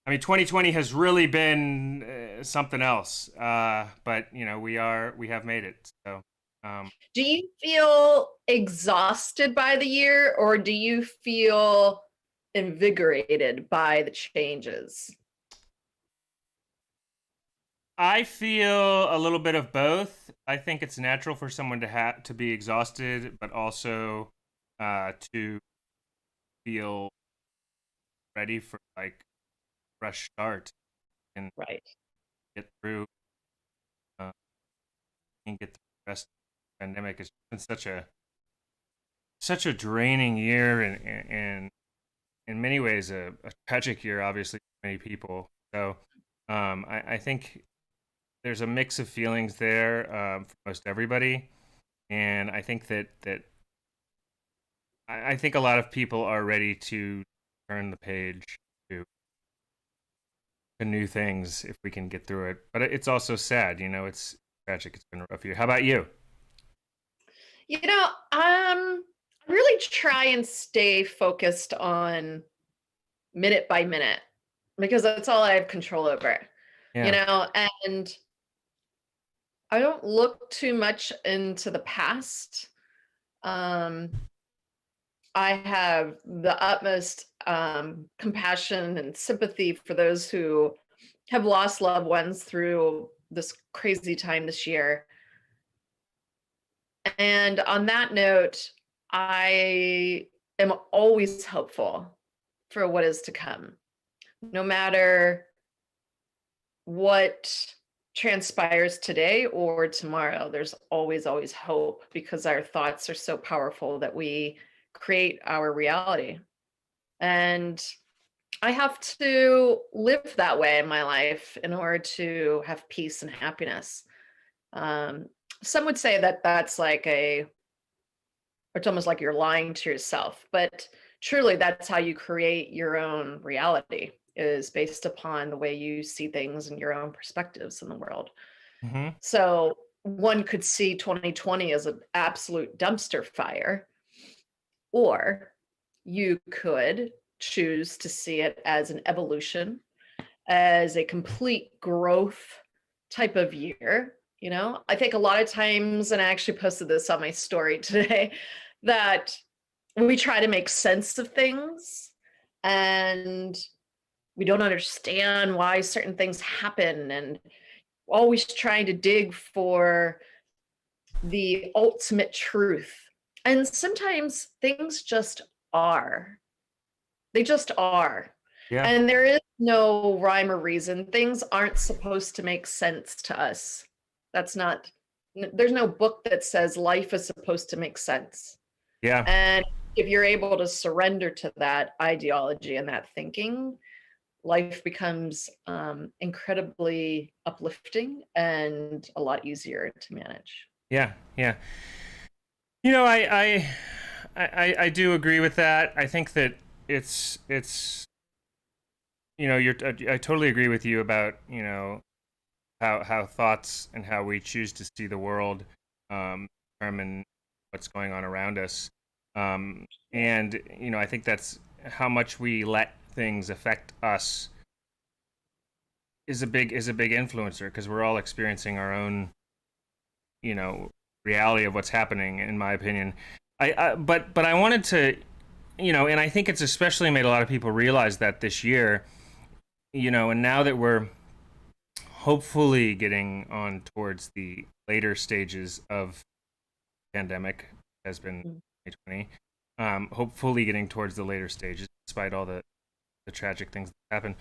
I mean, 2020 has really been something else. But we have made it. So, um, Do you feel exhausted by the year, or do you feel invigorated by the changes? I feel a little bit of both. I think it's natural for someone to be exhausted, but also to feel ready for like fresh start and Right. get through uh, and get through the rest of the pandemic. It's been such a draining year, and in many ways a tragic year, obviously for many people. So I think there's a mix of feelings there for most everybody, and I think that I think a lot of people are ready to turn the page to new things if we can get through it. But it's also sad, it's tragic. It's been a rough year. How about you? I really try and stay focused on minute by minute because that's all I have control over, Yeah. and I don't look too much into the past. Um, I have the utmost compassion and sympathy for those who have lost loved ones through this crazy time this year. And on that note, I am always hopeful for what is to come, no matter what transpires today or tomorrow. There's always hope because our thoughts are so powerful that we create our reality. And I have to live that way in my life in order to have peace and happiness. Um, some would say that that's like it's almost like you're lying to yourself, but truly that's how you create your own reality, is based upon the way you see things and your own perspectives in the world. Hmm. So one could see 2020 as an absolute dumpster fire, or you could choose to see it as an evolution, as a complete growth type of year. I think a lot of times, and I actually posted this on my story today, that we try to make sense of things and we don't understand why certain things happen, and always trying to dig for the ultimate truth. And sometimes things just are. They just are. Yeah. And there is no rhyme or reason. Things aren't supposed to make sense to us. That's not, there's no book that says life is supposed to make sense. Yeah. And if you're able to surrender to that ideology and that thinking, life becomes incredibly uplifting and a lot easier to manage. Yeah. Yeah. You know, I do agree with that. I think that it's you're I totally agree with you about how thoughts and how we choose to see the world determine what's going on around us. And I think that's how much we let things affect us is a big influencer because we're all experiencing our own you know reality of what's happening. In my opinion, but I wanted to and I think it's especially made a lot of people realize that this year, and now that we're hopefully getting on towards the later stages of pandemic, has been Mm. 2020. Hopefully getting towards the later stages, despite all the tragic things that happen.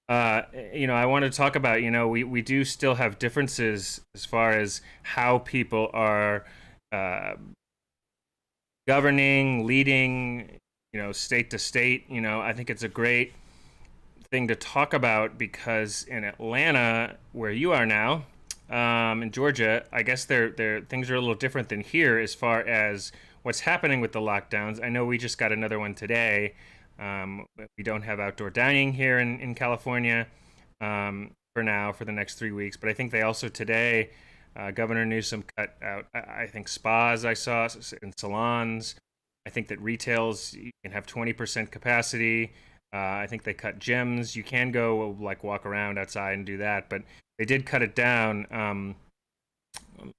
I want to talk about, we do still have differences as far as how people are uh, governing, leading, state to state. I think it's a great thing to talk about because in Atlanta, where you are now, in Georgia, I guess they're things are a little different than here as far as what's happening with the lockdowns. I know we just got another one today. We don't have outdoor dining here in California for now for the next 3 weeks, but I think they also today, Governor Newsom cut out, I think spas I saw and salons. I think that retails you can have 20% capacity. I think they cut gyms. You can go like walk around outside and do that, but they did cut it down.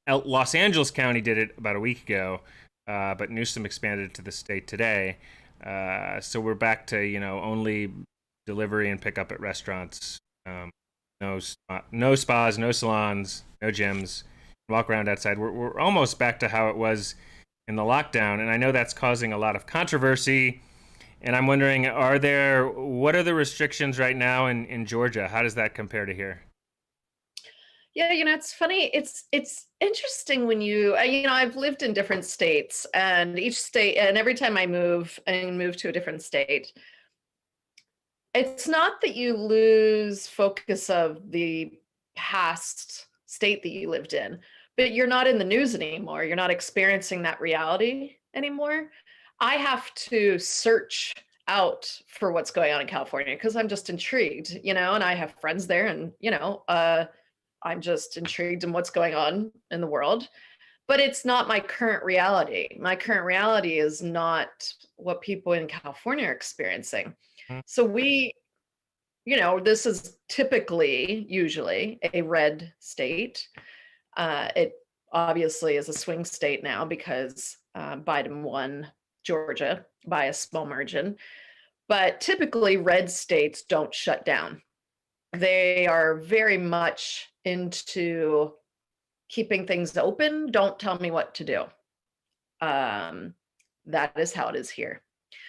Los Angeles County did it about a week ago, but Newsom expanded it to the state today. So we're back to only delivery and pickup at restaurants. No spas, no salons, no gyms. Walk around outside. We're almost back to how it was in the lockdown, and I know that's causing a lot of controversy. And I'm wondering, what are the restrictions right now in Georgia? How does that compare to here? Yeah, it's funny. It's interesting when I've lived in different states, and each state, and every time I move to a different state, it's not that you lose focus of the past state that you lived in, but you're not in the news anymore. You're not experiencing that reality anymore. I have to search out for what's going on in California because I'm just intrigued, and I have friends there, and I'm just intrigued in what's going on in the world. But it's not my current reality. My current reality is not what people in California are experiencing. Hmm. So this is usually a red state. It obviously is a swing state now because Biden won Georgia by a small margin. But typically, red states don't shut down. They are very much into keeping things open. Don't tell me what to do. That is how it is here.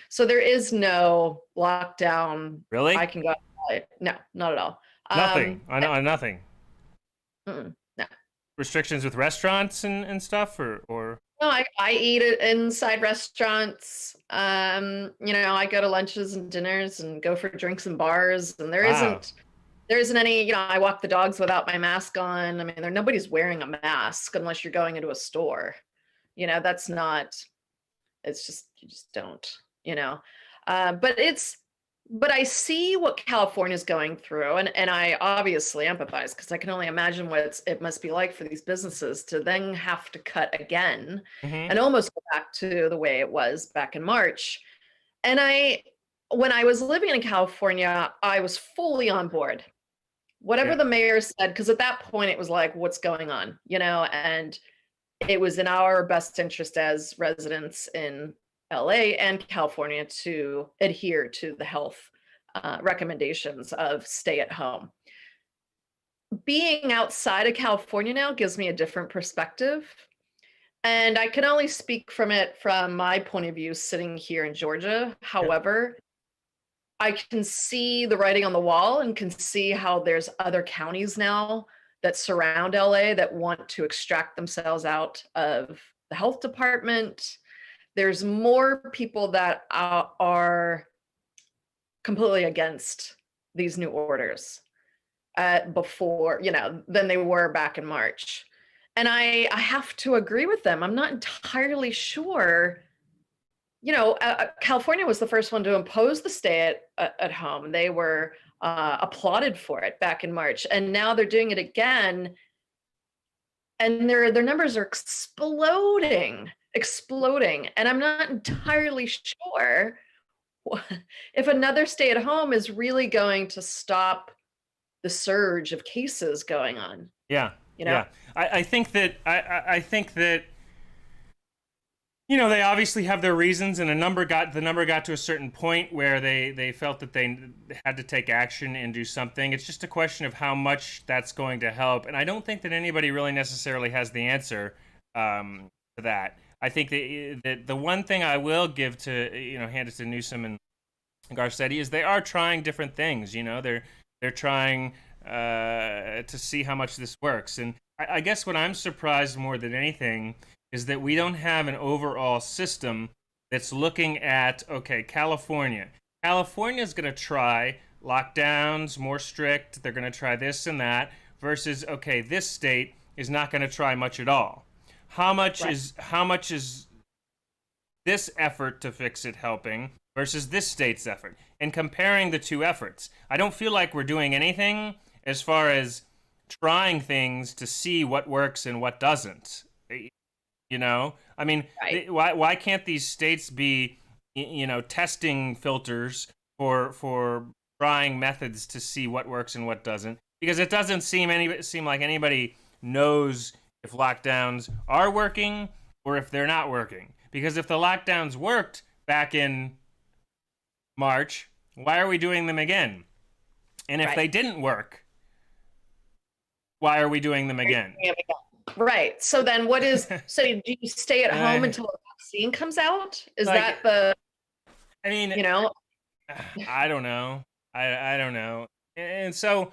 So there is no lockdown. Really? I can go outside. No, not at all. Nothing. Nothing. No. Restrictions with restaurants and stuff, or No, I eat it inside restaurants. I go to lunches and dinners and go for drinks and bars, and there wow. isn't any, I walk the dogs without my mask on. I mean, nobody's wearing a mask unless you're going into a store. That's not, it's just, you just don't, but I see what California's going through, and I obviously empathize because I can only imagine what it must be like for these businesses to then have to cut again Mm-hmm. and almost go back to the way it was back in March. And when I was living in California, I was fully on board. Whatever the mayor said, because at that point it was like, what's going on, and it was in our best interest as residents in LA and California to adhere to the health recommendations of stay at home. Being outside of California now gives me a different perspective. And I can only speak from my point of view sitting here in Georgia. However, I can see the writing on the wall and can see how there's other counties now that surround LA that want to extract themselves out of the health department. There's more people that are completely against these new orders before, than they were back in March. And I have to agree with them. I'm not entirely sure. California was the first one to impose the stay at home. They were applauded for it back in March, and now they're doing it again. And their numbers are exploding. And I'm not entirely sure if another stay at home is really going to stop the surge of cases going on. Yeah. Yeah. I think that they obviously have their reasons, and the number got to a certain point where they felt that they had to take action and do something. It's just a question of how much that's going to help, and I don't think that anybody really necessarily has the answer to that. I think that the one thing I will give to hand it to Newsom and Garcetti is they are trying different things. They're trying to see how much this works, and I guess what I'm surprised more than anything is that we don't have an overall system that's looking at, okay, California's going to try lockdowns more strict. They're going to try this and that versus, okay, this state is not going to try much at all. How much is this effort to fix it helping versus this state's effort? And comparing the two efforts. I don't feel like we're doing anything as far as trying things to see what works and what doesn't. I mean, Right. why can't these states be, testing filters for trying methods to see what works and what doesn't, because it doesn't seem like anybody knows if lockdowns are working or if they're not working. Because if the lockdowns worked back in March, why are we doing them again? And if they didn't work, why are we doing them again? Right. So then so do you stay at home until a vaccine comes out? Is that the, I mean, I don't know. I don't know. And so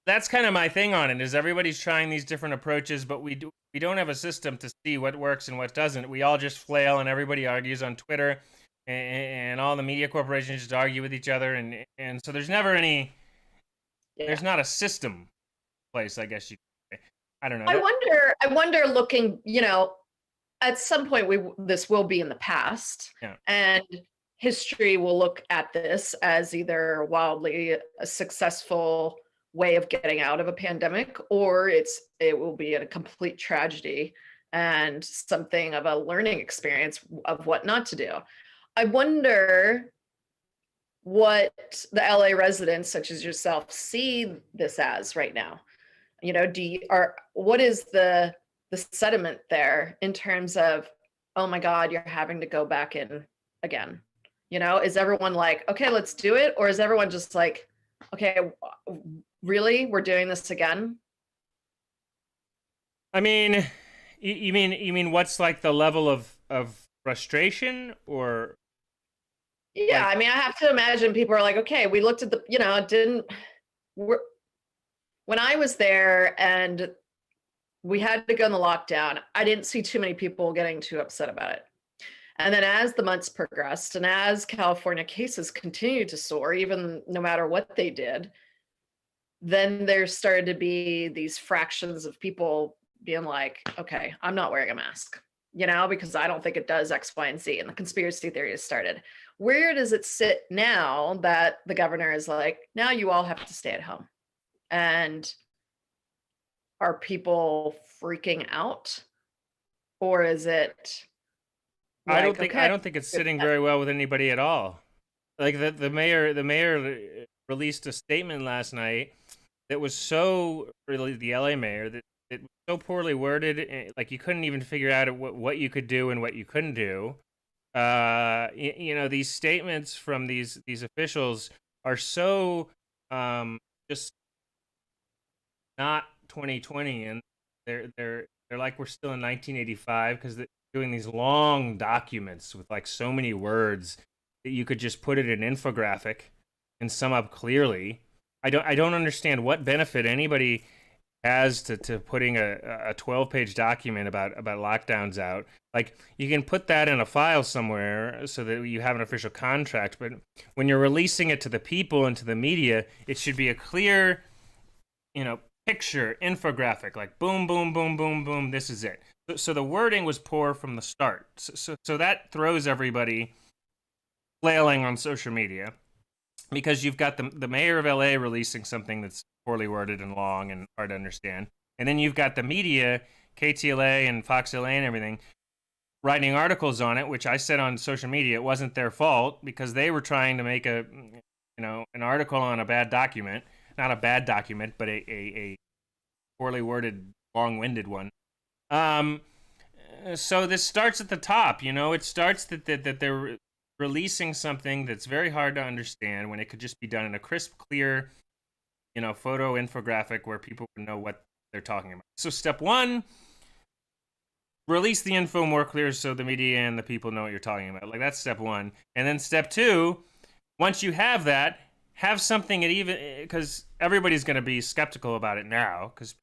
that's kind of my thing on it, is everybody's trying these different approaches, but we don't have a system to see what works and what doesn't. We all just flail, and everybody argues on Twitter, and all the media corporations just argue with each other, and so there's never any. Yeah. There's not a system place, I guess you could say. I don't know. I wonder looking, at some point this will be in the past. Yeah. And history will look at this as either wildly a successful way of getting out of a pandemic, or it will be a complete tragedy and something of a learning experience of what not to do. I wonder what the LA residents such as yourself see this as right now. What is the sentiment there in terms of, oh my God, you're having to go back in again? Is everyone like, okay, let's do it? Or is everyone just like, okay, really, we're doing this again? I mean, you mean what's like the level of frustration, or? Yeah, I mean, I have to imagine people are like, okay, we looked at the, when I was there and we had to go in the lockdown, I didn't see too many people getting too upset about it. And then as the months progressed and as California cases continued to soar, even no matter what they did, then there started to be these fractions of people being like, okay, I'm not wearing a mask, because I don't think it does X, Y, and Z. And the conspiracy theories started. Where does it sit now that the governor is like, now you all have to stay at home? And are people freaking out? Or is it like, I don't think it's sitting very well with anybody at all. Like the mayor released a statement last night that was the LA mayor, that it was so poorly worded, like you couldn't even figure out what you could do and what you couldn't do. These statements from these officials are so just not 2020, and they're like we're still in 1985, because they're doing these long documents with like so many words that you could just put it in an infographic and sum up clearly. I don't understand what benefit anybody has to putting a 12-page document about lockdowns out. Like, you can put that in a file somewhere so that you have an official contract, but when you're releasing it to the people and to the media, it should be a clear, picture, infographic, like boom, boom, boom, boom, boom, this is it. So the wording was poor from the start. So that throws everybody flailing on social media, because you've got the mayor of LA releasing something that's poorly worded and long and hard to understand. And then you've got the media, KTLA and Fox LA and everything, writing articles on it, which I said on social media, it wasn't their fault, because they were trying to make an article on a bad document. Not a bad document, but a poorly worded, long-winded one. So this starts at the top, It starts that they're releasing something that's very hard to understand when it could just be done in a crisp, clear, photo infographic where people would know what they're talking about. So step one, release the info more clear so the media and the people know what you're talking about. Like, that's step one. And then step two, once you have that, have something that because everybody's going to be skeptical about it now, because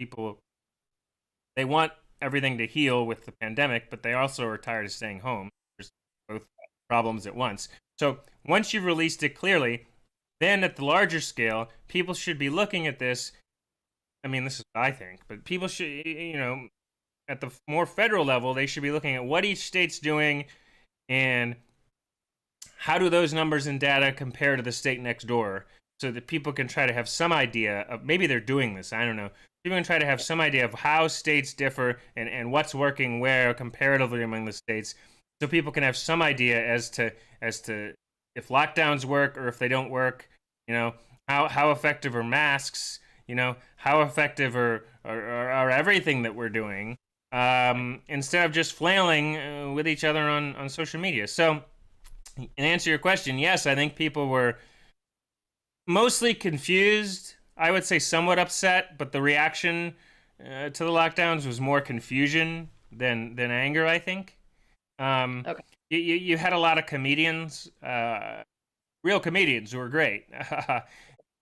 they want everything to heal with the pandemic, but they also are tired of staying home. There's both problems at once. So once you've released it clearly, then at the larger scale, people should be looking at this. I mean, this is what I think, but people should, at the more federal level, they should be looking at what each state's doing and how do those numbers and data compare to the state next door, so that people can try to have some idea of, maybe they're doing this, I don't know. People can try to have some idea of how states differ and what's working where comparatively among the states, so people can have some idea as to if if lockdowns work or if they don't work. How effective are masks? How effective are everything that we're doing, instead of just flailing with each other on social media. So, in answer to your question, yes, I think people were mostly confused. I would say somewhat upset, but the reaction to the lockdowns was more confusion than anger, I think. Okay. You had a lot of comedians, real comedians who were great,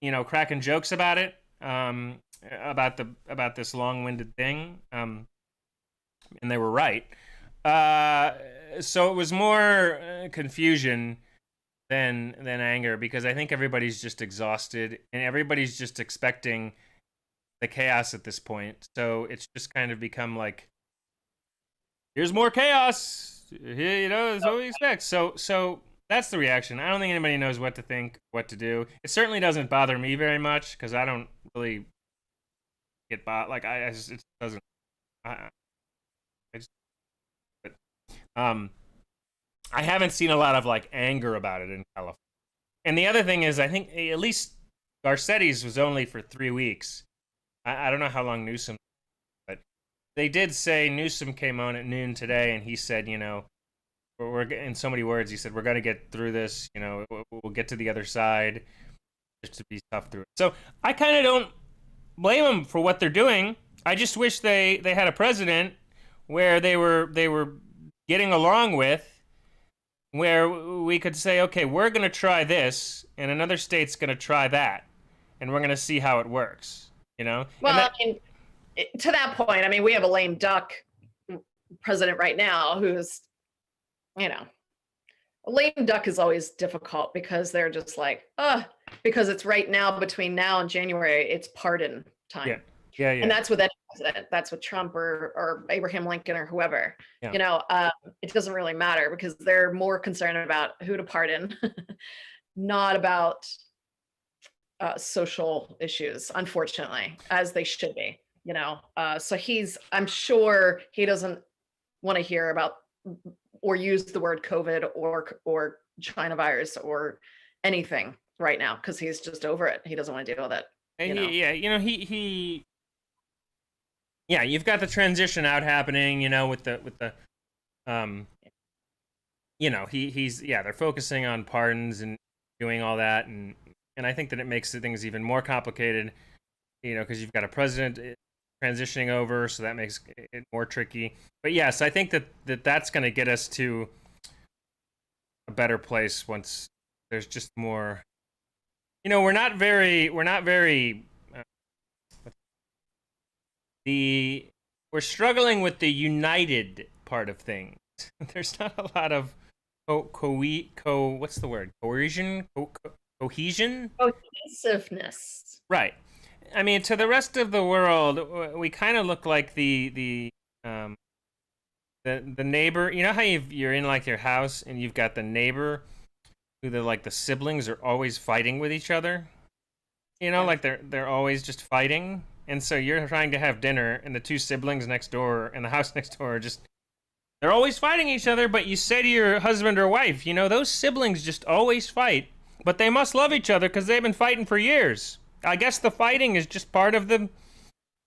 cracking jokes about it, about this long-winded thing, and they were right. So it was more confusion than anger, because I think everybody's just exhausted and everybody's just expecting the chaos at this point. So it's just kind of become like, here's more chaos. That's what we expect. So that's the reaction. I don't think anybody knows what to think, what to do. It certainly doesn't bother me very much, because I don't really get like I just, it doesn't. I just, but, I haven't seen a lot of like anger about it in California. And the other thing is, I think at least Garcetti's was only for 3 weeks. I don't know how long Newsom, but they did say Newsom came on at noon today, and he said, we're in so many words. He said, we're going to get through this. We'll get to the other side. Just to be tough through it. So I kind of don't blame them for what they're doing. I just wish they had a president where they were getting along with, where we could say, okay, we're going to try this, and another state's going to try that, and we're going to see how it works. Well, I mean, to that point, I mean, we have a lame duck president right now who's, a lame duck is always difficult, because they're just like, because it's right now, between now and January, it's pardon time. Yeah. And that's with any president. That's with Trump or Abraham Lincoln or whoever. Yeah. It doesn't really matter, because they're more concerned about who to pardon, not about social issues, unfortunately, as they should be. So I'm sure he doesn't want to hear about or use the word COVID or China virus or anything right now, because he's just over it. He doesn't want to deal with it. Yeah, you've got the transition out happening, with the they're focusing on pardons and doing all that, and I think that it makes things even more complicated, because you've got a president transitioning over, so that makes it more tricky. But yes, I think that's going to get us to a better place once there's just more. We're not very we're struggling with the united part of things. There's not a lot of what's the word? Cohesion? Cohesion? Cohesiveness. Right. I mean, to the rest of the world, we kind of look like the neighbor. You know how you're in like your house and you've got the neighbor who the siblings are always fighting with each other. Like they're always just fighting. And so you're trying to have dinner, and the two siblings next door and the house next door are they're always fighting each other. But you say to your husband or wife, those siblings just always fight, but they must love each other because they've been fighting for years. I guess the fighting is just part of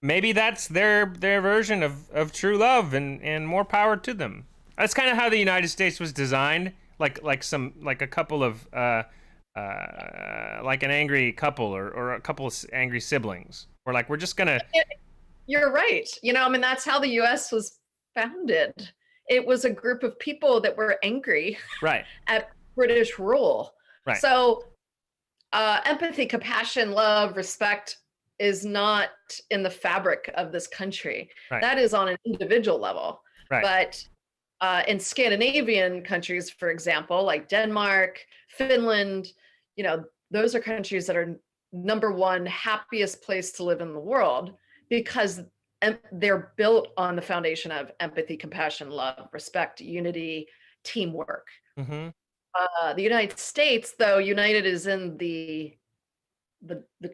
maybe that's their version of true love, and more power to them. That's kind of how the United States was designed, like a couple of like an angry couple or a couple of angry siblings. We're just gonna. You're right. That's how the U.S. was founded. It was a group of people that were angry, right, at British rule. Right. So, empathy, compassion, love, respect is not in the fabric of this country. Right. That is on an individual level. Right. But in Scandinavian countries, for example, like Denmark, Finland, those are countries that are number one happiest place to live in the world, because they're built on the foundation of empathy, compassion, love, respect, unity, teamwork. Mm-hmm. The United States, though, united is in the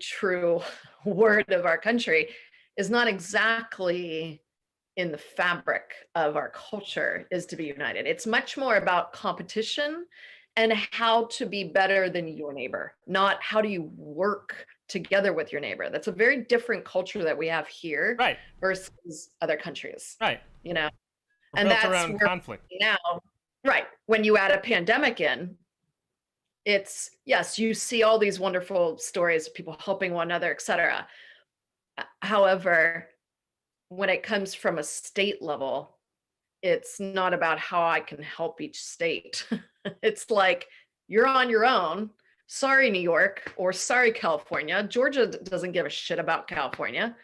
true word of our country, is not exactly in the fabric of our culture, is to be united. It's much more about competition and how to be better than your neighbor, not how do you work together with your neighbor. That's a very different culture that we have here Right. versus other countries, Right. you know? We're And built that's around where conflict. now, right, when you add a pandemic in, it's, yes, you see all these wonderful stories of people helping one another, et cetera. However, when it comes from a state level, it's not about how I can help each state. It's like, you're on your own. Sorry, New York, or sorry, California. Georgia doesn't give a shit about California,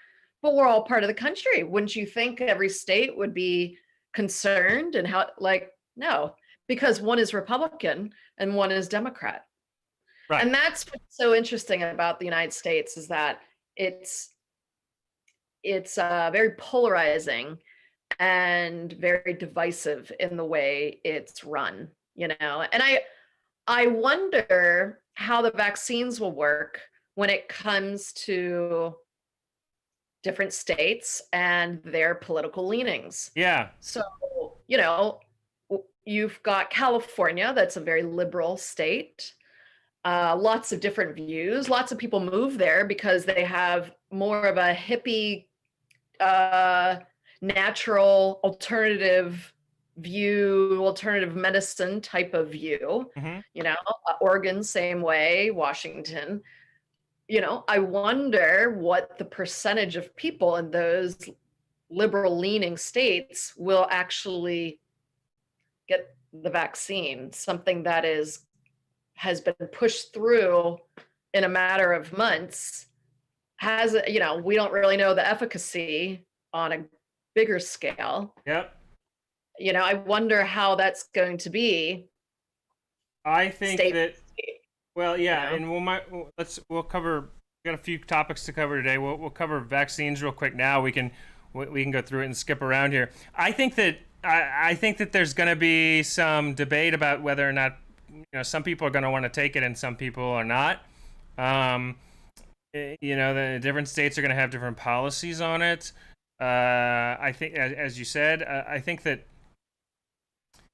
but we're all part of the country. Wouldn't you think every state would be concerned and how, like, no, because one is Republican and one is Democrat. Right. And that's what's so interesting about the United States is that it's very polarizing and very divisive in the way it's run, you know. And I wonder how the vaccines will work when it comes to different states and their political leanings. Yeah. So, you know, you've got California, that's a very liberal state. Lots of different views. Lots of people move there because they have more of a hippie, natural, alternative view, alternative medicine type of view. Mm-hmm. You know, Oregon, same way, Washington. You know, I wonder what the percentage of people in those liberal leaning states will actually get the vaccine, something that has been pushed through in a matter of months. Has, you know, we don't really know the efficacy on a bigger scale. Yep. You know, I wonder how that's going to be. I think that. Well, yeah, you know? and we'll cover. We got a few topics to cover today. We'll cover vaccines real quick. Now we can go through it and skip around here. I think that there's going to be some debate about whether or not, you know, some people are going to want to take it and some people are not. You know, the different states are going to have different policies on it. I think, as you said, I think that.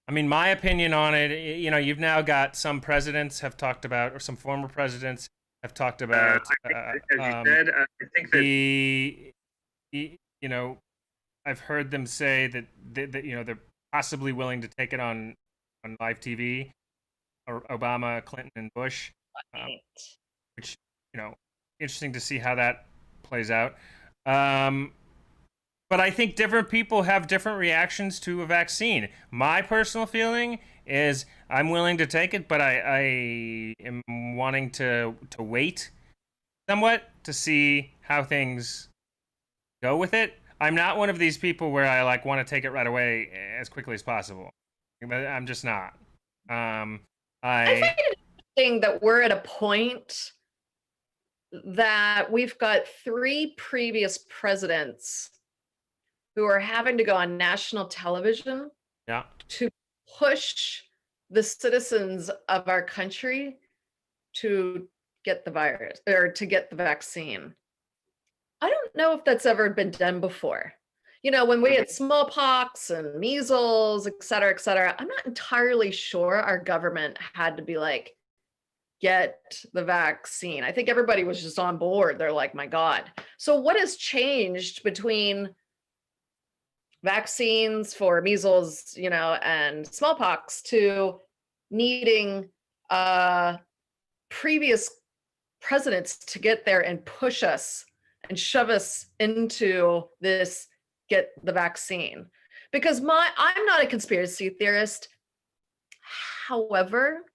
I mean, my opinion on it, you know, you've now got some presidents have talked about, or some former presidents have talked about. As you said, I think that you know, I've heard them say that you know, they're possibly willing to take it on live TV, or Obama, Clinton, and Bush, which, you know, interesting to see how that plays out. But I think different people have different reactions to a vaccine. My personal feeling is I'm willing to take it, but I am wanting to wait somewhat to see how things go with it. I'm not one of these people where I like want to take it right away as quickly as possible. I'm just not. I find it interesting that we're at a point that we've got 3 previous presidents who are having to go on national television to push the citizens of our country to get the virus or to get the vaccine. I don't know if that's ever been done before. You know, when we had smallpox and measles, et cetera, I'm not entirely sure our government had to be like, get the vaccine. I think everybody was just on board. They're like, my God. So what has changed between vaccines for measles, you know, and smallpox to needing previous presidents to get there and push us and shove us into this, get the vaccine? Because I'm not a conspiracy theorist. However,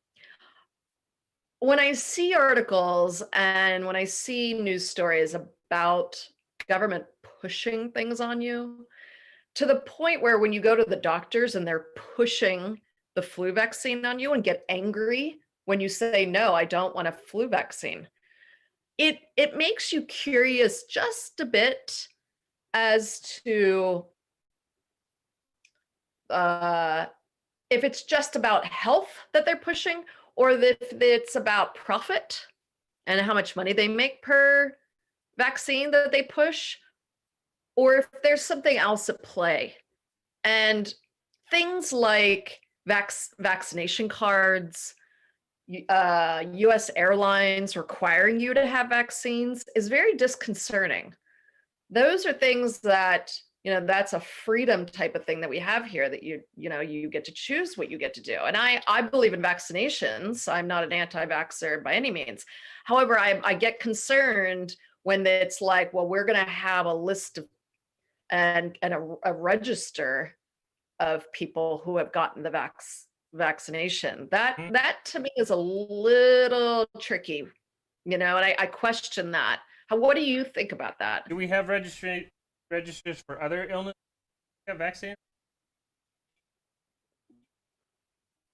when I see articles and when I see news stories about government pushing things on you, to the point where when you go to the doctors and they're pushing the flu vaccine on you and get angry when you say, no, I don't want a flu vaccine, it makes you curious just a bit as to if it's just about health that they're pushing, or if it's about profit and how much money they make per vaccine that they push, or if there's something else at play. And things like vaccination cards, US airlines requiring you to have vaccines is very disconcerting. Those are things that, that's a freedom type of thing that we have here, that you get to choose what you get to do. And I believe in vaccinations. I'm not an anti-vaxxer by any means. However, I get concerned when it's like, well, we're going to have a list of and a register of people who have gotten the vaccination. That to me is a little tricky, and I question that. What do you think about that? Do we have registers for other illnesses that have vaccine?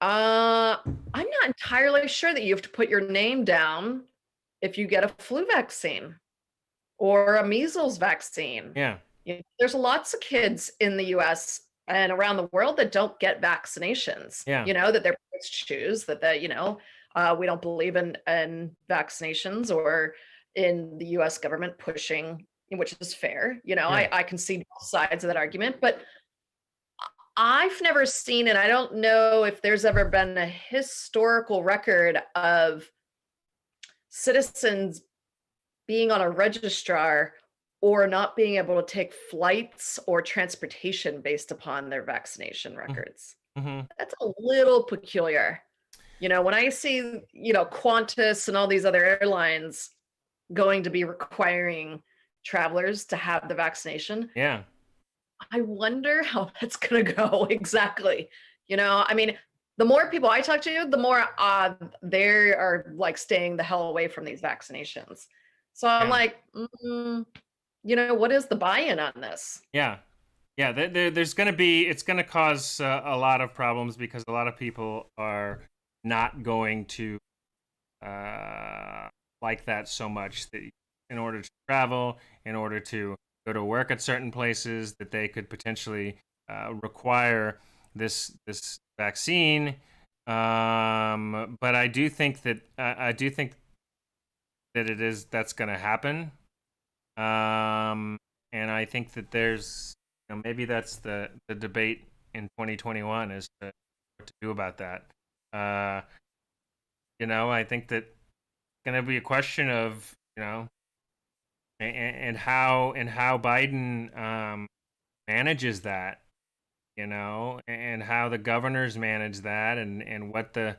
I'm not entirely sure that you have to put your name down if you get a flu vaccine or a measles vaccine. Yeah. There's lots of kids in the US and around the world that don't get vaccinations. Yeah. That their parents choose that we don't believe in vaccinations, or in the US government pushing, which is fair. I can see both sides of that argument, but I've never seen, and I don't know if there's ever been a historical record of citizens being on a registrar or not being able to take flights or transportation based upon their vaccination records. Mm-hmm. That's a little peculiar. When I see, Qantas and all these other airlines going to be requiring travelers to have the vaccination. Yeah. I wonder how that's going to go exactly. The more people I talk to, the more they are like staying the hell away from these vaccinations. So I'm like, what is the buy-in on this? Yeah. There's going to be, it's going to cause a lot of problems, because a lot of people are not going to like that so much, that in order to travel, in order to go to work at certain places, that they could potentially require this vaccine. But I do think that that's going to happen. And I think that there's, maybe that's the debate in 2021, is what to do about that. I think that it's going to be a question of, and how Biden manages that, and how the governors manage that, and what the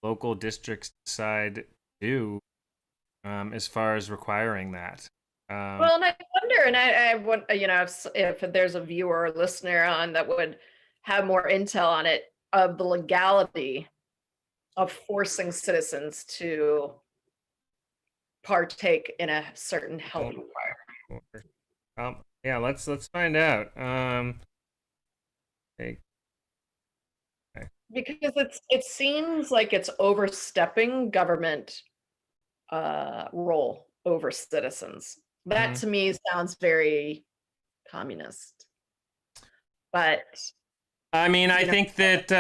local districts decide to do as far as requiring that. Well, and I wonder, and I want, if there's a viewer or listener on that would have more intel on it, of the legality of forcing citizens to partake in a certain health requirement. Yeah, let's find out. Because it seems like it's overstepping government role over citizens. That to me sounds very communist. But I mean, I think that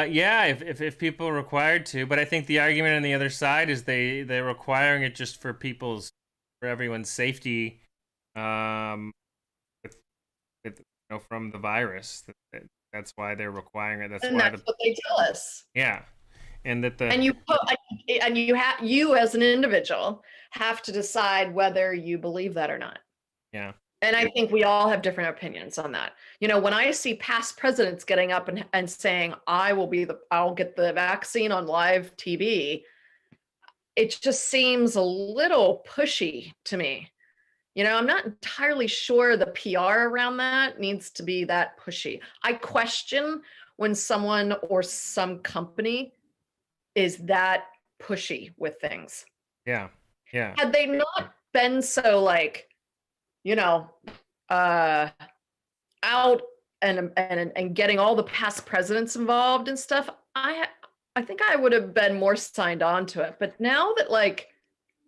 if people are required to, but I think the argument on the other side is they're requiring it just for everyone's safety, from the virus. That's why they're requiring it. That's what they tell us. Yeah, and that you as an individual have to decide whether you believe that or not. Yeah. And I think we all have different opinions on that. When I see past presidents getting up and saying, I'll get the vaccine on live TV, it just seems a little pushy to me. I'm not entirely sure the PR around that needs to be that pushy. I question when someone or some company is that pushy with things. Yeah. Had they not been so out and getting all the past presidents involved and stuff, I think I would have been more signed on to it. But now that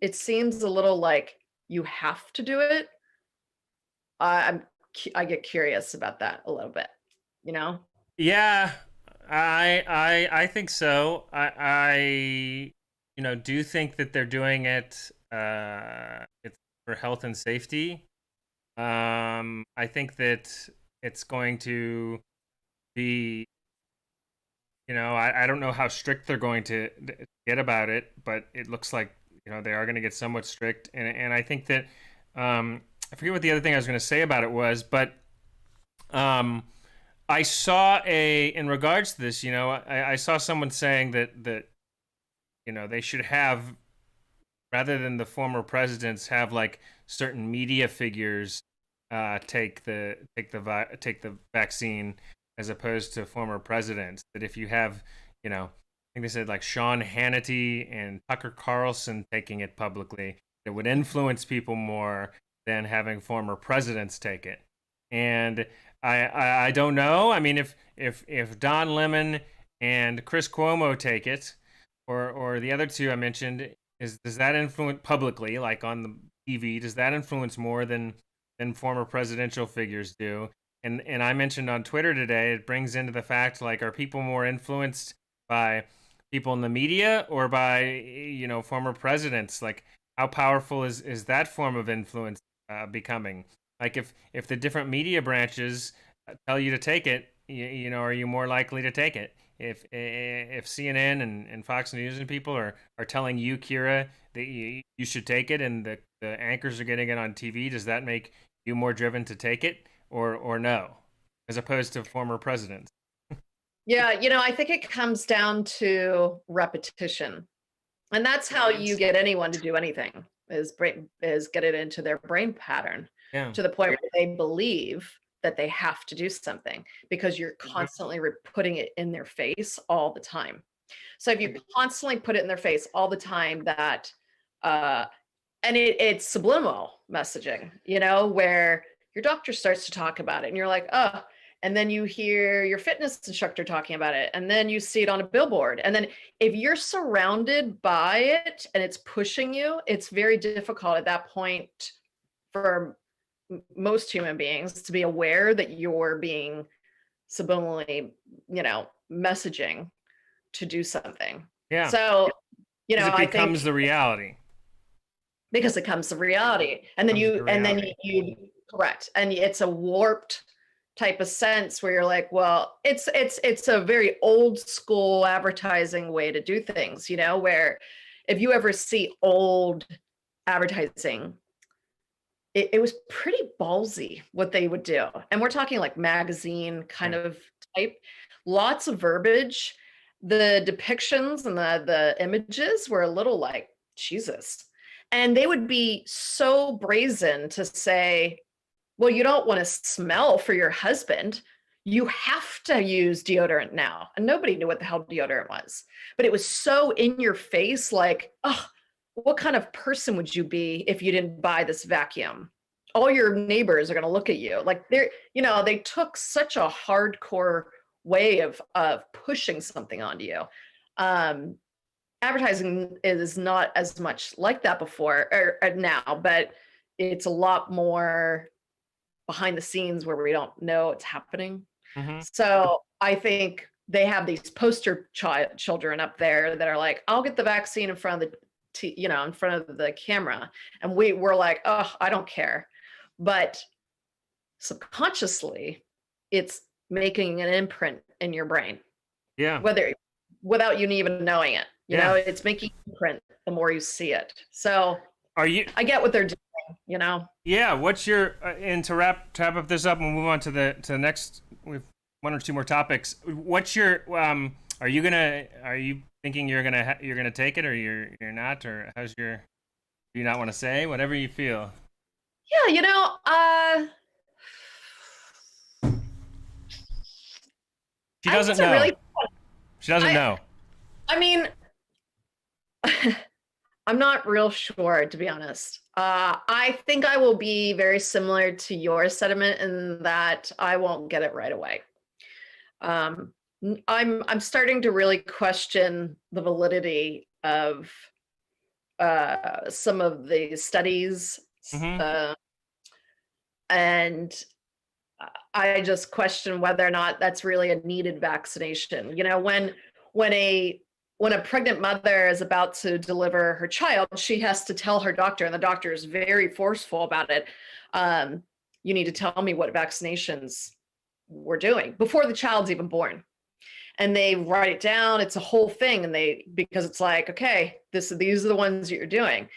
it seems a little like you have to do it, I get curious about that a little bit. Yeah, I think so. I do think that they're doing it. It's for health and safety. I think that it's going to be I don't know how strict they're going to get about it, but it looks like they are going to get somewhat strict, and I think that I forget what the other thing I was going to say about it was, but I saw in regards to this, I saw someone saying that they should have, rather than the former presidents, have like certain media figures take the vaccine as opposed to former presidents. That if you have, I think they said like Sean Hannity and Tucker Carlson taking it publicly, it would influence people more than having former presidents take it. And I don't know. I mean, if Don Lemon and Chris Cuomo take it, or the other two I mentioned, does that influence publicly, like on the TV? Does that influence more than former presidential figures do? And I mentioned on Twitter today, it brings into the fact, like, are people more influenced by people in the media or by former presidents? Like, how powerful is that form of influence becoming? Like, if the different media branches tell you to take it, are you more likely to take it? If CNN and Fox News and people are telling you, Kira, that you should take it, and the anchors are getting it on TV, does that make you more driven to take it, or no, as opposed to former presidents? Yeah, I think it comes down to repetition, and that's how you get anyone to do anything, is get it into their brain pattern, to the point where they believe that they have to do something, because you're constantly putting it in their face all the time. So if you constantly put it in their face all the time, that and it's subliminal messaging, where your doctor starts to talk about it and you're like, oh, and then you hear your fitness instructor talking about it, and then you see it on a billboard, and then if you're surrounded by it and it's pushing you, it's very difficult at that point for most human beings to be aware that you're being subliminally, messaging to do something. Yeah. So, it becomes the reality. Because it becomes the reality. And then you correct. And it's a warped type of sense where you're like, well, it's a very old school advertising way to do things, where if you ever see old advertising, it was pretty ballsy what they would do. And we're talking like magazine kind of type, lots of verbiage. The depictions and the images were a little like, Jesus. And they would be so brazen to say, well, you don't want to smell for your husband. You have to use deodorant now. And nobody knew what the hell deodorant was. But it was so in your face, like, oh, what kind of person would you be if you didn't buy this vacuum? All your neighbors are going to look at you like they took such a hardcore way of pushing something onto you. Advertising is not as much like that before or now, but it's a lot more behind the scenes where we don't know it's happening. Mm-hmm. So I think they have these poster children up there that are like, I'll get the vaccine in front of in front of the camera. And we're like, oh, I don't care. But subconsciously, it's making an imprint in your brain. Yeah. Without you even knowing it. You know, it's making an imprint the more you see it. So I get what they're doing, Yeah. What's your and to wrap up this up and move on to the next, we've one or two more topics. What's your are you thinking you're gonna take it, or you're not, or do you not want to say? Whatever you feel. Yeah, she doesn't know. She doesn't know. I mean, I'm not real sure, to be honest. I think I will be very similar to your sentiment in that I won't get it right away. I'm starting to really question the validity of some of the studies. Mm-hmm. And I just question whether or not that's really a needed vaccination. When a pregnant mother is about to deliver her child, she has to tell her doctor, and the doctor is very forceful about it. You need to tell me what vaccinations we're doing before the child's even born. and they write it down. It's a whole thing. And because it's like, okay, these are the ones that you're doing.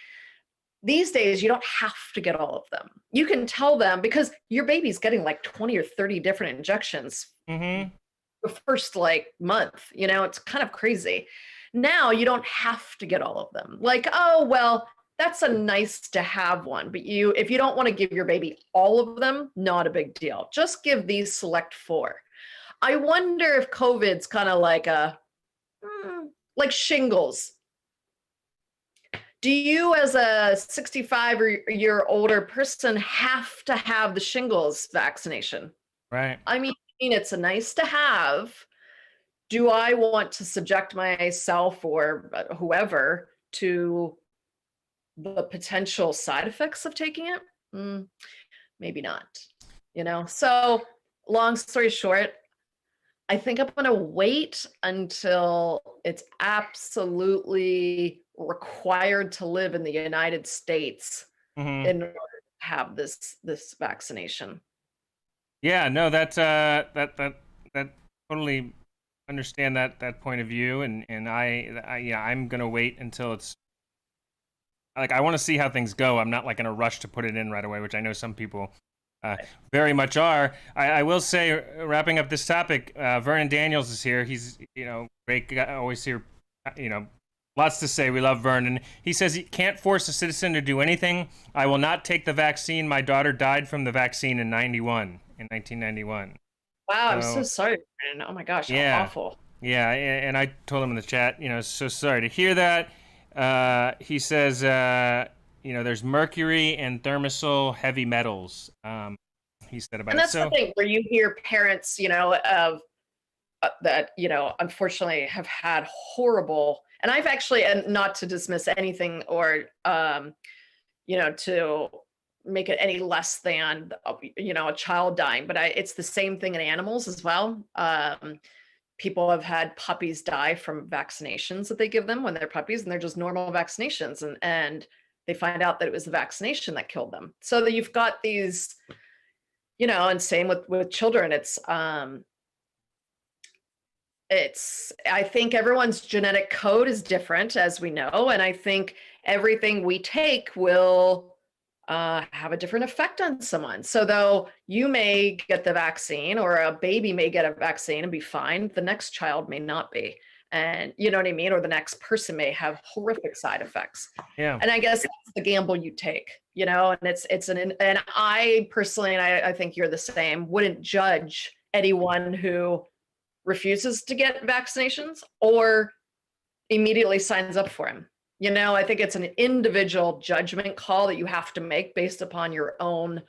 These days, you don't have to get all of them. You can tell them, because your baby's getting like 20 or 30 different injections Mm-hmm. the first like month, it's kind of crazy. Now you don't have to get all of them. Like, oh, well, that's a nice to have one. But if you don't want to give your baby all of them, not a big deal. Just give these select 4. I wonder if COVID's kind of like like shingles. Do you, as a 65 or year older person, have to have the shingles vaccination? Right. I mean, it's a nice to have. Do I want to subject myself or whoever to the potential side effects of taking it? Maybe not, So long story short, I think I'm going to wait until it's absolutely required to live in the United States in order to have this vaccination. Yeah, no, that totally understand that point of view, and I'm gonna wait until it's like, I want to see how things go. I'm not like in a rush to put it in right away, which I know some people very much are. I will say, wrapping up this topic, Vernon Daniels is here. He's great guy, always here. Lots to say. We love Vernon. He says he can't force a citizen to do anything. I will not take the vaccine. My daughter died from the vaccine in 1991. Wow, I'm so sorry, Vernon. Oh my gosh, how awful. Yeah, and I told him in the chat, so sorry to hear that. He says, there's mercury and thermosol heavy metals. He said about it. And that's the thing where you hear parents, of that, unfortunately have had horrible. And I've actually, and not to dismiss anything or, to make it any less than, a child dying, but it's the same thing in animals as well. People have had puppies die from vaccinations that they give them when they're puppies, and they're just normal vaccinations. And they find out that it was the vaccination that killed them. So that you've got these, and same with children. I think everyone's genetic code is different, as we know. And I think everything we take will have a different effect on someone. So though you may get the vaccine, or a baby may get a vaccine and be fine, the next child may not be. And you know what I mean? Or the next person may have horrific side effects. Yeah. And I guess that's the gamble you take, and and I personally, and I think you're the same, wouldn't judge anyone who refuses to get vaccinations or immediately signs up for him. I think it's an individual judgment call that you have to make based upon your own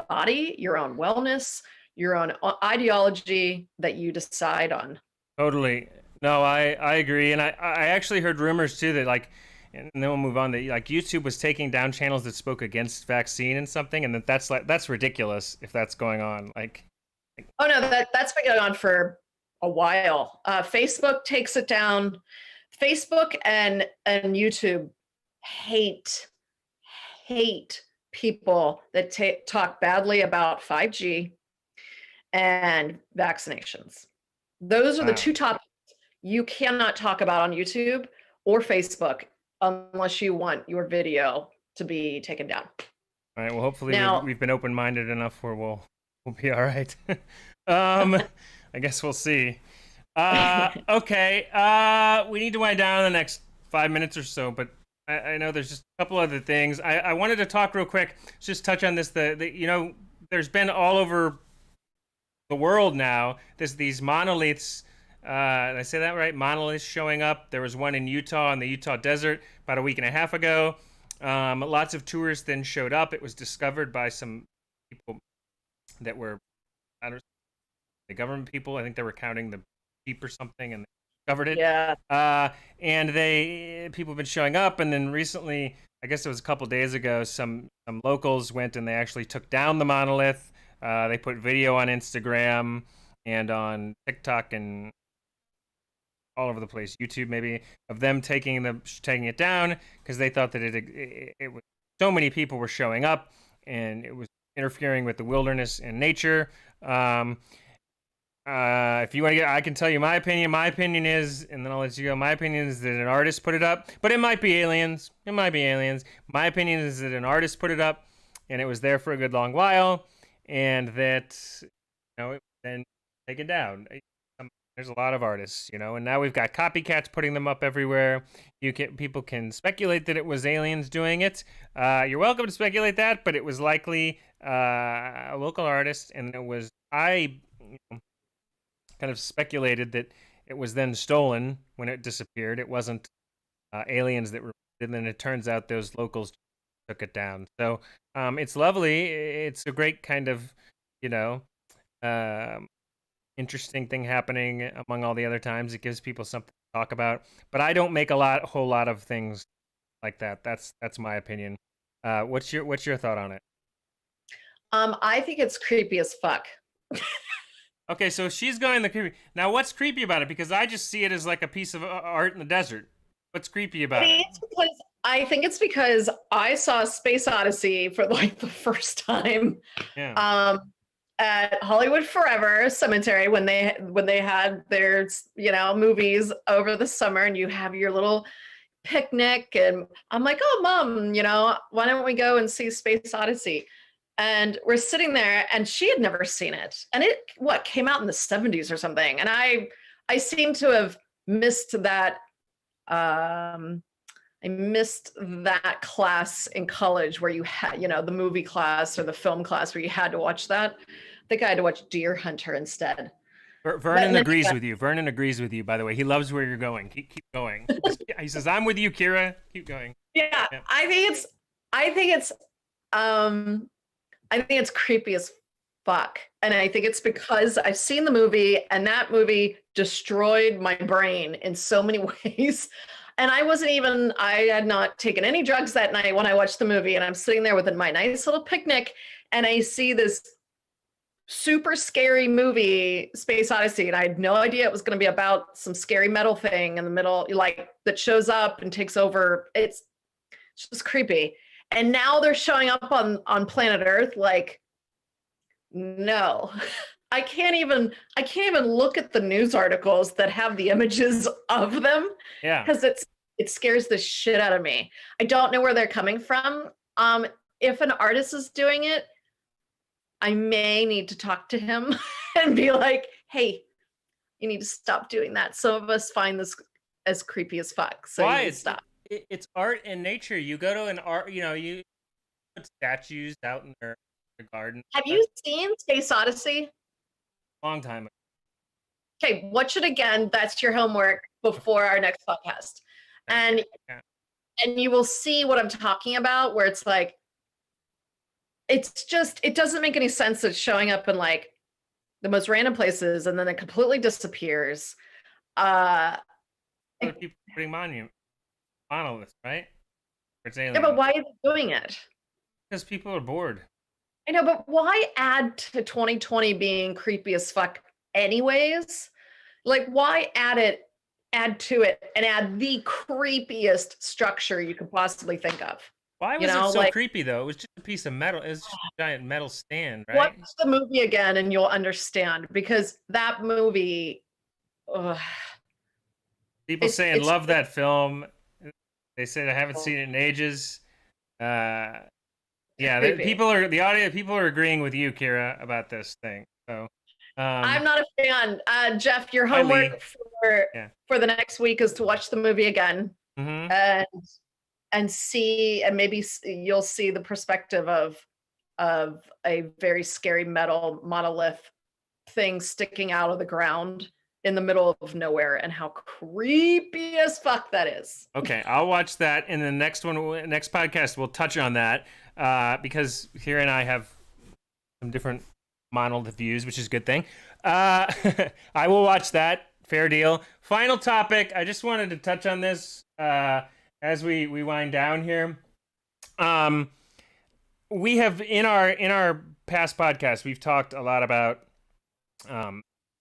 body, your own wellness, your own ideology that you decide on. Totally. No, I agree. And I actually heard rumors too that and then we'll move on, that YouTube was taking down channels that spoke against vaccine and something. And that's ridiculous if that's going on. Oh no, that's been going on for a while. Facebook takes it down. Facebook and YouTube hate people that talk badly about 5G and vaccinations. Those are the two topics you cannot talk about on YouTube or Facebook unless you want your video to be taken down. All right. Well, hopefully we've been open-minded enough where we'll be all right. I guess we'll see. Okay. We need to wind down in the next 5 minutes or so, but I know there's just a couple other things. I wanted to talk real quick, just touch on this. There's been all over the world now, these monoliths. Did I say that right? Monoliths showing up. There was one in Utah, in the Utah desert, about a week and a half ago. Lots of tourists then showed up. It was discovered by some people that were, the government people. I think they were counting the sheep or something, and they discovered it. Yeah. And people have been showing up, and then recently, I guess it was a couple days ago, some locals went and they actually took down the monolith. They put video on Instagram and on TikTok and all over the place, YouTube maybe, of them taking it down because they thought that it was, so many people were showing up and it was interfering with the wilderness and nature. if you want to get, I can tell you my opinion. My opinion is, and then I'll let you go. My opinion is that an artist put it up, but it might be aliens. It might be aliens. My opinion is that an artist put it up, and it was there for a good long while, and that it was then taken down. There's a lot of artists, and now we've got copycats putting them up everywhere. People can speculate that it was aliens doing it. You're welcome to speculate that, but it was likely a local artist, and it was kind of speculated that it was then stolen when it disappeared. It wasn't aliens that removed it, and then it turns out those locals took it down. So it's lovely. It's a great kind of, interesting thing happening among all the other times. It gives people something to talk about. But I don't make a whole lot of things like that. That's my opinion. What's your thought on it? I think it's creepy as fuck. Okay, so she's going the creepy. Now, what's creepy about it? Because I just see it as like a piece of art in the desert. What's creepy about it? I think it's because I saw Space Odyssey for like the first time. Yeah. At Hollywood Forever Cemetery when they had their movies over the summer, and you have your little picnic, and I'm like, oh Mom, why don't we go and see Space Odyssey? And we're sitting there, and she had never seen it, and it came out in the 70s or something, and I seem to have missed that. I missed that class in college where you had, the movie class or the film class where you had to watch that. I think I had to watch Deer Hunter instead. Vernon agrees with you. Vernon agrees with you, by the way. He loves where you're going. Keep going. He says, I'm with you, Kira. Keep going. Yeah. I think it's creepy as fuck. And I think it's because I've seen the movie, and that movie destroyed my brain in so many ways. And I had not taken any drugs that night when I watched the movie, and I'm sitting there with my nice little picnic, and I see this super scary movie, Space Odyssey, and I had no idea it was going to be about some scary metal thing in the middle, like that shows up and takes over. It's just creepy. And now they're showing up on planet Earth. Like, no, I can't even look at the news articles that have the images of them. Yeah, because it scares the shit out of me. I don't know where they're coming from. If an artist is doing it, I may need to talk to him and be like, hey, you need to stop doing that. Some of us find this as creepy as fuck. So why? You need to stop. It's art and nature. You go to an art, you put statues out in their garden. Have you seen Space Odyssey? Long time ago. Okay, watch it again. That's your homework before our next podcast. And you will see what I'm talking about, where it's like, it doesn't make any sense. It's showing up in like the most random places, and then it completely disappears. People putting monoliths, right? Yeah, but why are they doing it? Because people are bored. I know, but why add to 2020 being creepy as fuck anyways? Like, why add to it and add the creepiest structure you could possibly think of? Why was it so creepy, though? It was just a piece of metal. It was just a giant metal stand, right? Watch the movie again and you'll understand, because that movie... People saying love that film. They said I haven't seen it in ages. Yeah, people are agreeing with you, Kira, about this thing. So I'm not a fan. Jeff, your homework for the next week is to watch the movie again, and see, and maybe you'll see the perspective of a very scary metal monolith thing sticking out of the ground in the middle of nowhere, and how creepy as fuck that is. Okay, I'll watch that. In the next podcast, we'll touch on that because Kira and I have some different monolith views, which is a good thing. I will watch that. Fair deal. Final topic. I just wanted to touch on this as we wind down here. We have in our past podcasts, we've talked a lot about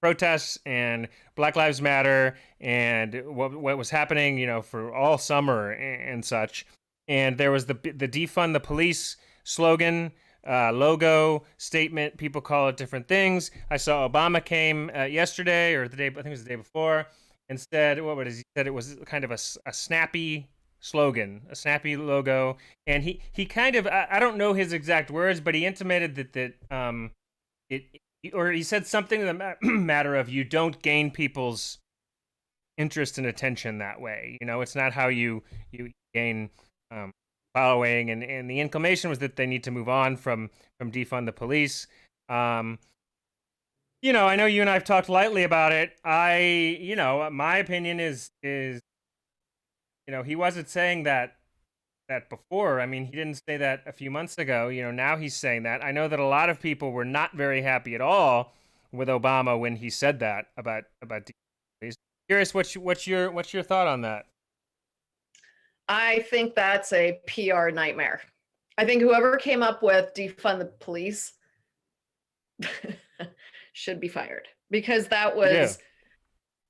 protests and Black Lives Matter and what was happening, for all summer and such. And there was the defund the police slogan logo, statement. People call it different things. I saw Obama came yesterday or the day, I think it was the day before, and said, what was he said? It was kind of a snappy slogan, a snappy logo. And he kind of, I don't know his exact words, but he intimated it, or he said something to the matter of you don't gain people's interest and attention that way. It's not how you gain following, and the inclination was that they need to move on from defund the police. I know you and I have talked lightly about it. My opinion is he wasn't saying that before. I mean, he didn't say that a few months ago. Now he's saying that. I know that a lot of people were not very happy at all with Obama when he said that about defund. Curious, what's your thought on that? I think that's a PR nightmare. I think whoever came up with defund the police should be fired, because that was,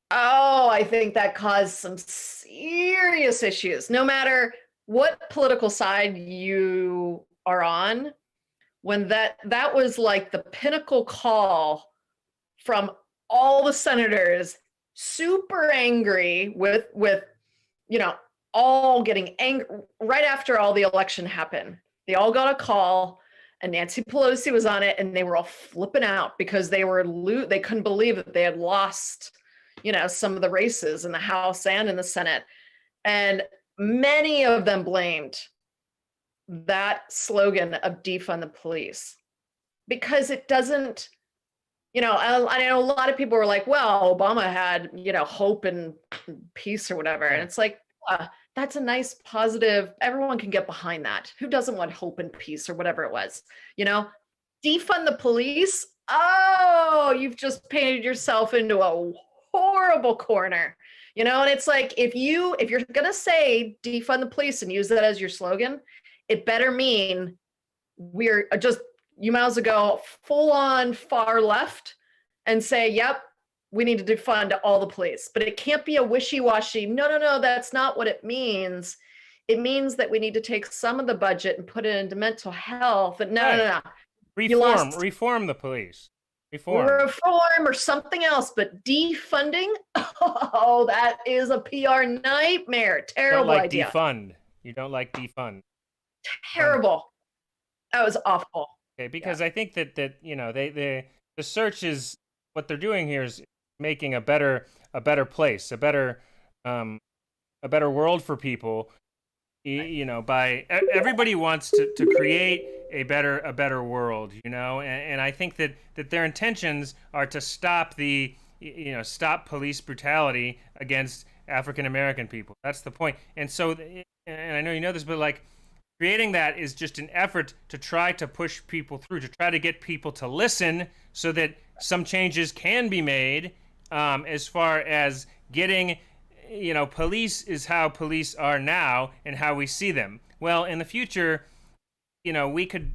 I think that caused some serious issues. No matter what political side you are on, when that was like the pinnacle call from all the senators, super angry with all getting angry right after all the election happened. They all got a call, and Nancy Pelosi was on it, and they were all flipping out because they couldn't believe that they had lost, some of the races in the House and in the Senate. And many of them blamed that slogan of defund the police because it doesn't, I know a lot of people were like, well, Obama had, hope and peace or whatever. And it's like, that's a nice, positive, everyone can get behind that. Who doesn't want hope and peace or whatever it was, defund the police. Oh, you've just painted yourself into a horrible corner, and it's like, if you're going to say defund the police and use that as your slogan, it better mean you might as well go full on far left and say, yep, we need to defund all the police. But it can't be a wishy-washy, no, that's not what it means. It means that we need to take some of the budget and put it into mental health. And no. Reform the police. Reform or something else, but defunding, that is a PR nightmare. Terrible idea. You don't like defund. Terrible. That was awful. Okay, because I think that the search is, what they're doing here is making a better place, a better world for people. By everybody wants to create a better world, and I think that their intentions are to stop stop police brutality against African American people. That's the point. And so, and I know you know this, but like, creating that is just an effort to try to push people through, to try to get people to listen so that some changes can be made, as far as getting, police is how police are now and how we see them. Well, in the future, we could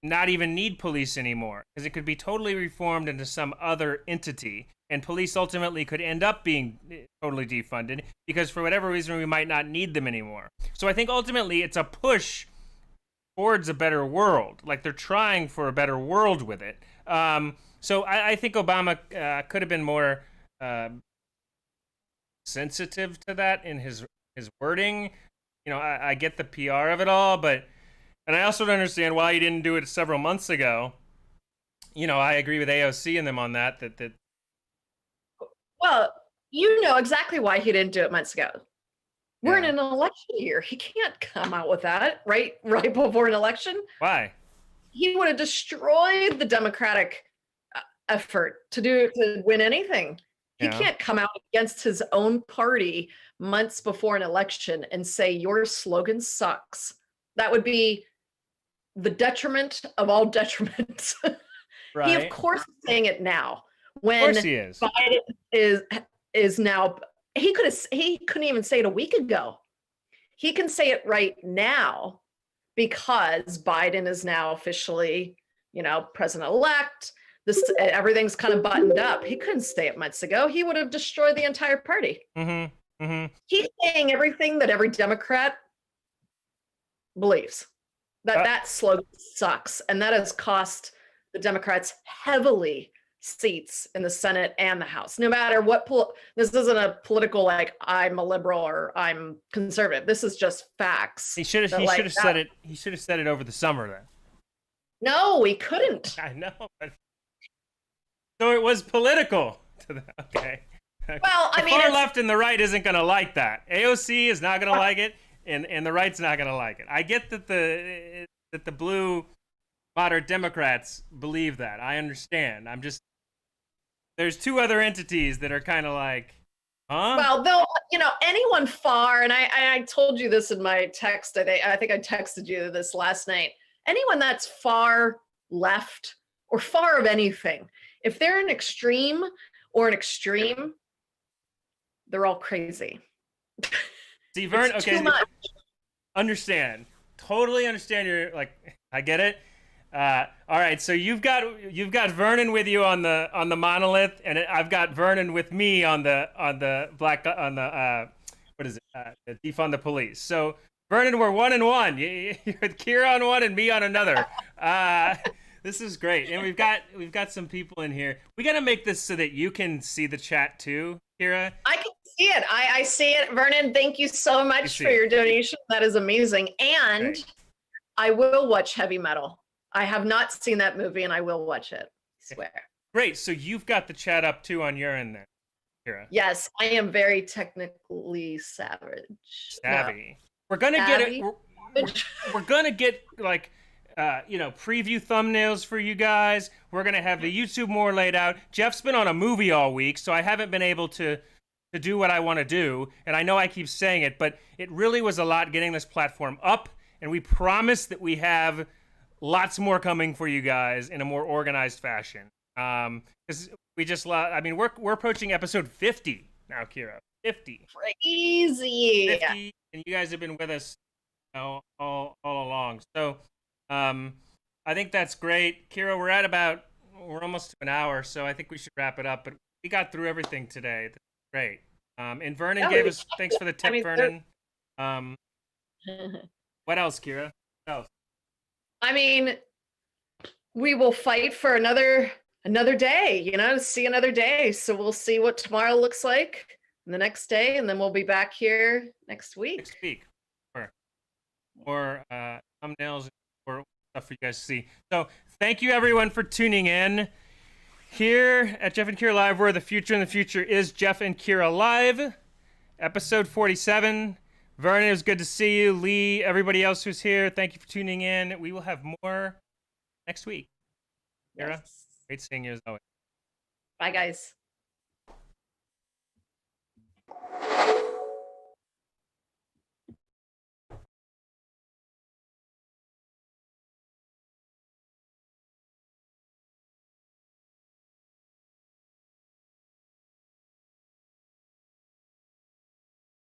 not even need police anymore, because it could be totally reformed into some other entity, and police ultimately could end up being totally defunded because for whatever reason we might not need them anymore. So I think ultimately it's a push towards a better world. Like, they're trying for a better world with it. So I think Obama could have been more sensitive to that in his wording. I get the PR of it all, and I also don't understand why he didn't do it several months ago. I agree with AOC and them on that. Well, exactly why he didn't do it months ago. We're in an election year. He can't come out with that right before an election. Why? He would have destroyed the Democratic effort to win anything. He can't come out against his own party months before an election and say your slogan sucks. That would be the detriment of all detriments. Right. He of course is saying it now. When of course he is. Biden is now, he couldn't even say it a week ago. He can say it right now because Biden is now officially, president-elect. Everything's kind of buttoned up. He couldn't say it months ago. He would have destroyed the entire party. Mm-hmm. Mm-hmm. He's saying everything that every Democrat believes. That slogan sucks, and that has cost the Democrats heavily seats in the Senate and the House. No matter what, this isn't a political like I'm a liberal or I'm conservative. This is just facts. He should have said it. He should have said it over the summer then. No, we couldn't. I know, but so it was political. Okay. Well, I mean, the far left and the right isn't going to like that. AOC is not going to like it, and the right's not going to like it. I get that the blue moderate Democrats believe that. I understand. There's two other entities that are kind of like, huh? Well, though, anyone far, and I told you this in my text. I think I texted you this last night. Anyone that's far left or far of anything, if they're an extreme or an extreme, they're all crazy. See, Vern, okay, understand. Totally understand. I get it. All right, so you've got Vernon with you on the Monolith, and I've got Vernon with me on the Defund the Police. So Vernon, we're 1-1. You're with Kira on one and me on another. This is great, and we've got some people in here. We got to make this so that you can see the chat too, Kira. I can see it. I see it. Vernon, thank you so much for your donation. That is amazing. And right. I will watch Heavy Metal. I have not seen that movie, and I will watch it. I swear. Great. So you've got the chat up too on your end there, Kira. Yes, I am very technically savvy. No. We're gonna get it. We're gonna get like preview thumbnails for you guys. We're gonna have the YouTube more laid out. Jeff's been on a movie all week, so I haven't been able to do what I want to do. And I know I keep saying it, but it really was a lot getting this platform up. And we promise that we have lots more coming for you guys in a more organized fashion. Because we just, we're approaching episode 50 now, Kira. 50. Crazy. 50, and you guys have been with us, all along. So, I think that's great, Kira. We're almost to an hour, so I think we should wrap it up. But we got through everything today. That's great. And Vernon gave us thanks for the tip, Vernon. What else, Kira? What else? We will fight for another day, see another day. So we'll see what tomorrow looks like the next day, and then we'll be back here next week. Next week. Or thumbnails or stuff for you guys to see. So thank you everyone for tuning in here at Jeff and Kira Live, where the future in the future is Jeff and Kira Live, episode 47. Vernon, it was good to see you. Lee, everybody else who's here, thank you for tuning in. We will have more next week. Kira, great seeing you as always. Bye, guys.